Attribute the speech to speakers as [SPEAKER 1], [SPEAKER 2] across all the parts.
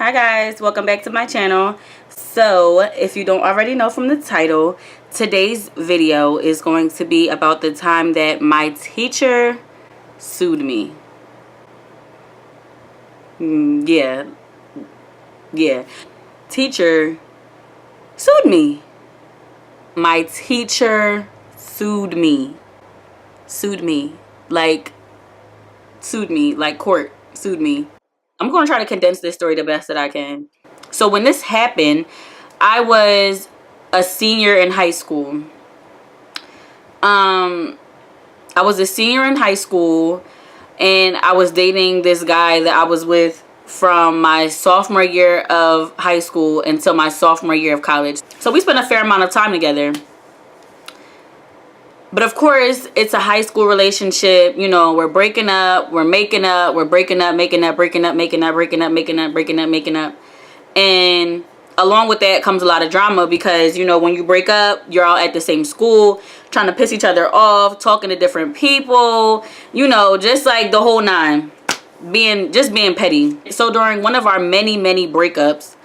[SPEAKER 1] Hi guys, welcome back to my channel. So if you don't already know from the title, today's video is going to be about the time that my teacher sued me. Yeah. Teacher sued me. My teacher sued me. Sued me like court sued me. I'm going to try to condense this story the best that I can. So when this happened, I was a senior in high school. I was a senior in high school, and I was dating this guy that I was with from my sophomore year of high school until my sophomore year of college. So we spent a fair amount of time together. But of course, it's a high school relationship. You know, we're breaking up, we're making up, we're breaking up, making up, breaking up, making up, breaking up, making up, breaking up, making up. And along with that comes a lot of drama because, you know, when you break up, you're all at the same school, trying to piss each other off, talking to different people, you know, just like the whole nine. Being petty. So during one of our many breakups,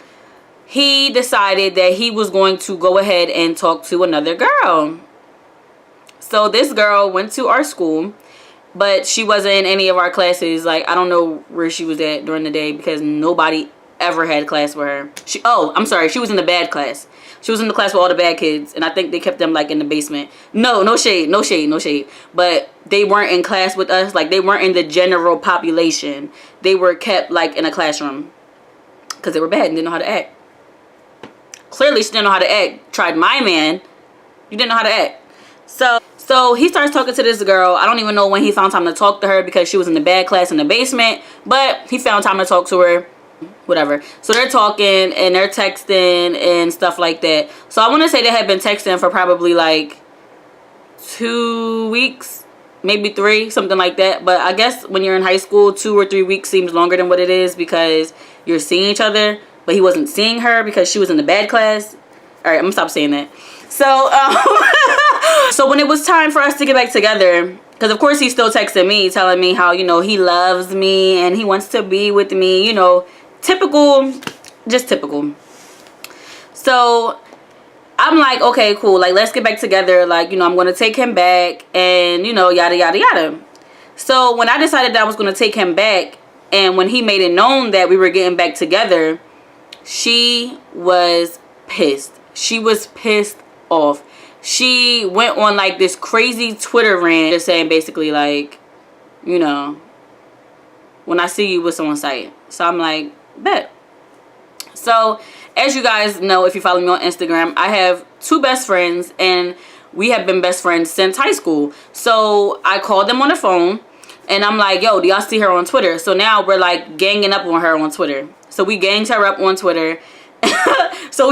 [SPEAKER 1] he decided that he was going to go ahead and talk to another girl. So this girl went to our school, but she wasn't in any of our classes. Like, I don't know where she was at during the day because nobody ever had class with her. She was in the bad class. She was in the class with all the bad kids, and I think they kept them like in the basement. No shade. But they weren't in class with us. Like, they weren't in the general population. They were kept like in a classroom because they were bad and didn't know how to act. Clearly, she didn't know how to act. Tried my man. You didn't know how to act. So he starts talking to this girl. I don't even know when he found time to talk to her because she was in the bad class in the basement. But he found time to talk to her. Whatever. So they're talking and they're texting and stuff like that. So I want to say they had been texting for probably like 2 weeks. Maybe 3. Something like that. But I guess when you're in high school, 2 or 3 weeks seems longer than what it is because you're seeing each other. But he wasn't seeing her because she was in the bad class. Alright, I'm going to stop saying that. So, so when it was time for us to get back together, because of course he's still texting me, telling me how, you know, he loves me and he wants to be with me, you know, typical, just typical. So I'm like, okay, cool, like, let's get back together, like, you know, I'm going to take him back and, you know, yada, yada, yada. So when I decided that I was going to take him back and when he made it known that we were getting back together, she was pissed. She was pissed off. She went on like this crazy Twitter rant just saying basically like, you know, when I see you with someone say it. So I'm like, bet. So as you guys know, if you follow me on Instagram, I have 2 best friends and we have been best friends since high school. So I called them on the phone and I'm like, yo, do y'all see her on Twitter? So now we're like ganging up on her on Twitter. So we ganged her up on Twitter. So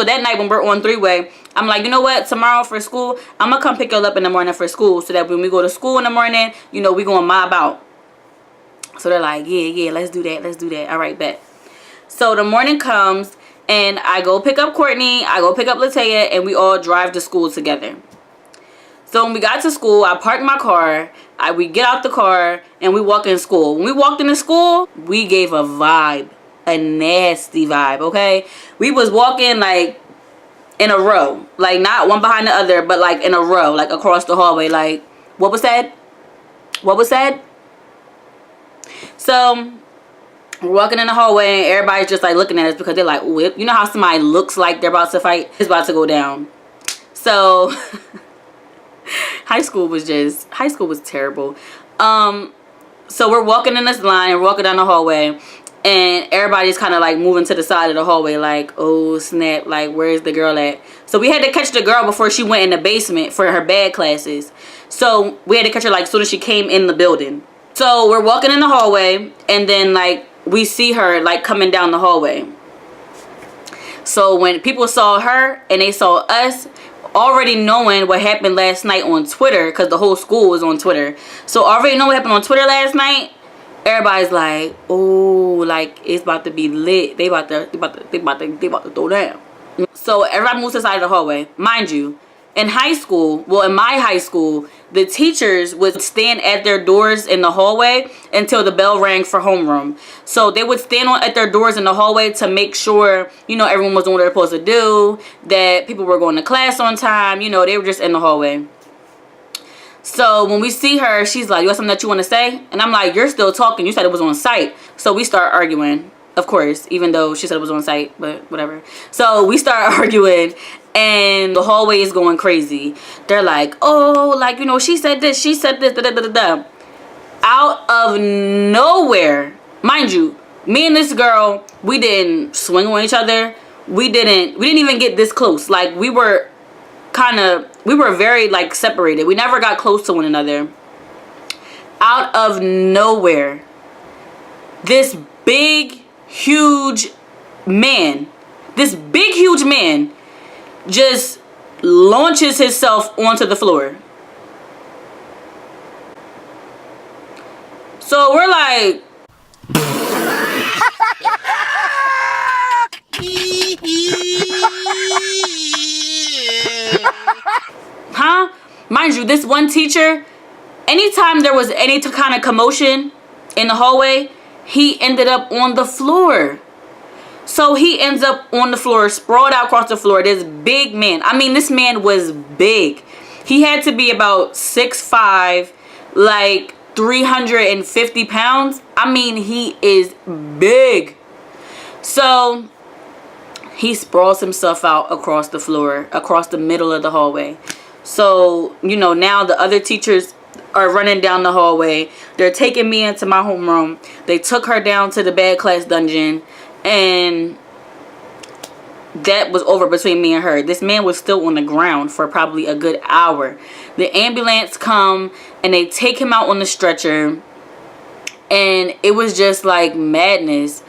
[SPEAKER 1] that night when we're on 3-way, I'm like, you know what, tomorrow for school, I'm gonna come pick you up in the morning for school so that when we go to school in the morning, you know, we gonna mob out. So they're like, yeah, let's do that. All right, bet. So the morning comes and I go pick up Courtney, I go pick up Latoya, and we all drive to school together. So when we got to school, I parked my car, we get out the car and we walk in school. When we walked into school, we gave a vibe. A nasty vibe, okay? We was walking like in a row, like not one behind the other, but like in a row, like across the hallway. Like, what was said? So we're walking in the hallway and everybody's just like looking at us because they're like, whip. You know how somebody looks like they're about to fight? It's about to go down. So high school was terrible. So we're walking in this line, we're walking down the hallway. And everybody's kind of like moving to the side of the hallway like, oh snap, like where's the girl at? So we had to catch the girl before she went in the basement for her bad classes. So we had to catch her like as soon as she came in the building. So we're walking in the hallway and then like we see her like coming down the hallway. So when people saw her and they saw us, already knowing what happened last night on Twitter, because the whole school was on Twitter. So already know what happened on Twitter last night. Everybody's like, oh, like it's about to be lit. They about to throw down. So everybody moves to the side of the hallway. Mind you, In high school, well, in my high school, the teachers would stand at their doors in the hallway until the bell rang for homeroom. So they would stand at their doors in the hallway to make sure, you know, everyone was doing what they're supposed to do, that people were going to class on time. You know, they were just in the hallway. So when we see her, she's like, you got something that you want to say? And I'm like, you're still talking. You said it was on site. So we start arguing, of course, even though she said it was on site, but whatever. So we start arguing, and the hallway is going crazy. They're like, oh, like, you know, she said this, da da da da da. Out of nowhere, mind you, me and this girl, we didn't swing on each other. We didn't even get this close. Like, we were very, like, separated. We never got close to one another. Out of nowhere, this big, huge man just launches himself onto the floor. So we're like, huh? Mind you, this one teacher, anytime there was any kind of commotion in the hallway, he ended up on the floor. So he ends up on the floor, sprawled out across the floor. This big man. I mean, this man was big. He had to be about 6'5", like 350 pounds. I mean, he is big. So he sprawls himself out across the floor, across the middle of the hallway. So, you know, now the other teachers are running down the hallway. They're taking me into my homeroom. They took her down to the bad class dungeon. And that was over between me and her. This man was still on the ground for probably a good hour. The ambulance come and they take him out on the stretcher. And it was just like madness.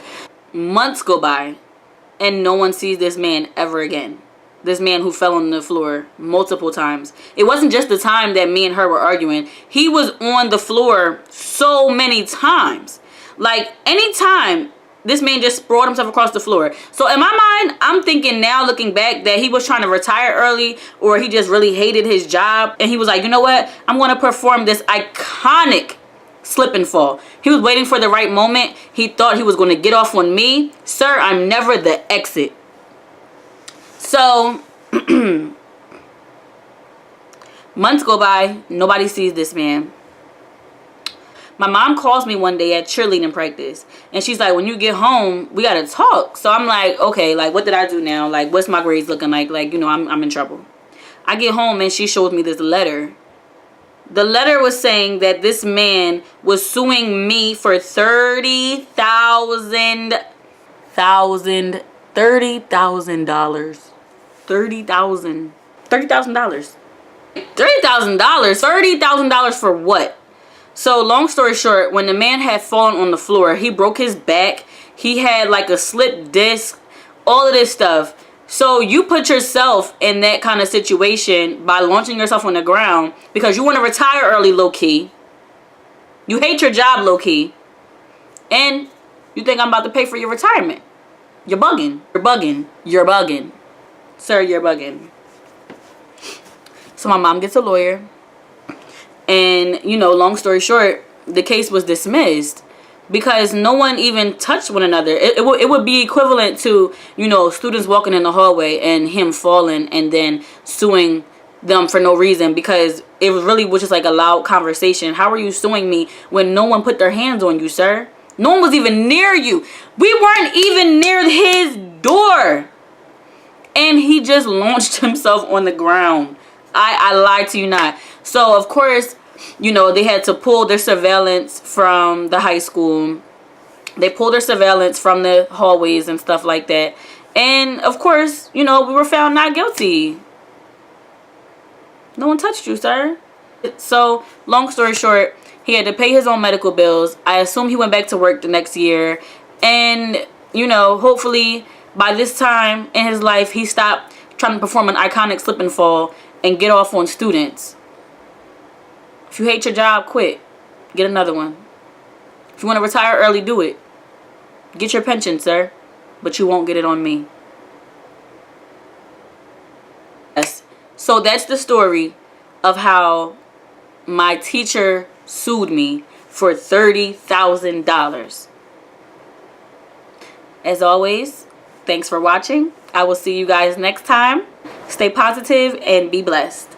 [SPEAKER 1] Months go by and no one sees this man ever again. This man who fell on the floor multiple times. It wasn't just the time that me and her were arguing. He was on the floor so many times. Like, anytime, this man just sprawled himself across the floor. So in my mind, I'm thinking now, looking back, that he was trying to retire early, or he just really hated his job. And he was like, you know what? I'm going to perform this iconic slip and fall. He was waiting for the right moment. He thought he was going to get off on me. Sir, I'm never the exit. So months go by. Nobody sees this man. My mom calls me one day at cheerleading practice. And she's like, when you get home, we got to talk. So I'm like, okay, like, what did I do now? Like, what's my grades looking like? Like, you know, I'm in trouble. I get home and she shows me this letter. The letter was saying that this man was suing me for $30,000. $30,000 for what? So long story short, when the man had fallen on the floor, he broke his back. He had like a slipped disc, all of this stuff. So you put yourself in that kind of situation by launching yourself on the ground because you want to retire early, low-key. You hate your job, low-key. And you think I'm about to pay for your retirement. You're bugging. You're bugging. You're bugging. Sir, you're bugging. So my mom gets a lawyer. And, you know, long story short, the case was dismissed because no one even touched one another. It would be equivalent to, you know, students walking in the hallway and him falling and then suing them for no reason because it really was just like a loud conversation. How are you suing me when no one put their hands on you, sir? No one was even near you. We weren't even near his door. And he just launched himself on the ground. I lied to you not. So, of course, you know, they had to pull their surveillance from the high school. They pulled their surveillance from the hallways and stuff like that. And, of course, you know, we were found not guilty. No one touched you, sir. So, long story short, he had to pay his own medical bills. I assume he went back to work the next year. And, you know, hopefully by this time in his life, he stopped trying to perform an iconic slip and fall and get off on students. If you hate your job, quit. Get another one. If you want to retire early, do it. Get your pension, sir. But you won't get it on me. Yes. So that's the story of how my teacher sued me for $30,000. As always, thanks for watching. I will see you guys next time. Stay positive and be blessed.